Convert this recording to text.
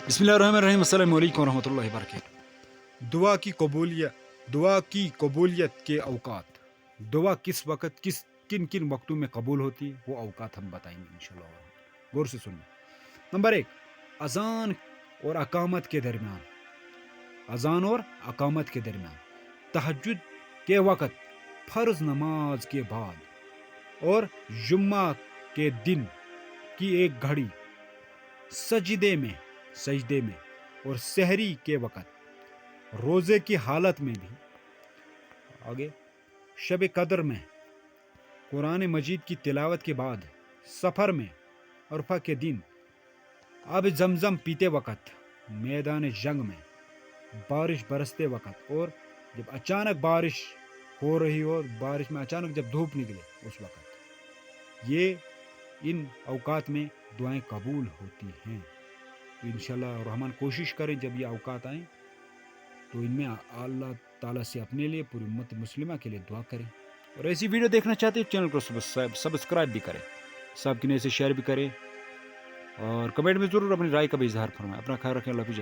بسم اللہ الرحمن الرحیم، السلام علیکم ورحمۃ اللہ وبرکاتہ۔ دعا کی قبولیت کے اوقات، دعا کس وقت کن وقتوں میں قبول ہوتی ہے، وہ اوقات ہم بتائیں گے انشاءاللہ۔ غور سے سنیں۔ نمبر 1، اذان اور اقامت کے درمیان، اذان اور اقامت کے درمیان، تہجد کے وقت، فرض نماز کے بعد، اور جمعہ کے دن کی ایک گھڑی، سجدے میں، اور سحری کے وقت، روزے کی حالت میں بھی، آگے شب قدر میں، قرآن مجید کی تلاوت کے بعد، سفر میں، عرفہ کے دن، آب زمزم پیتے وقت، میدان جنگ میں، بارش برستے وقت، اور جب اچانک بارش ہو رہی ہو، بارش میں اچانک جب دھوپ نکلے اس وقت، یہ ان اوقات میں دعائیں قبول ہوتی ہیں۔ تو انشاءاللہ الرحمن کوشش کریں جب یہ اوقات آئیں تو ان میں اللہ تعالیٰ سے اپنے لیے، پوری امت مسلمہ کے لیے دعا کریں۔ اور ایسی ویڈیو دیکھنا چاہتے ہیں چینل کو سبسکرائب بھی کریں، سب کے سے شیئر بھی کریں، اور کمنٹ میں ضرور اپنی رائے کا بھی اظہار فرمائیں۔ اپنا خیال رکھیں، اللہ حافظ۔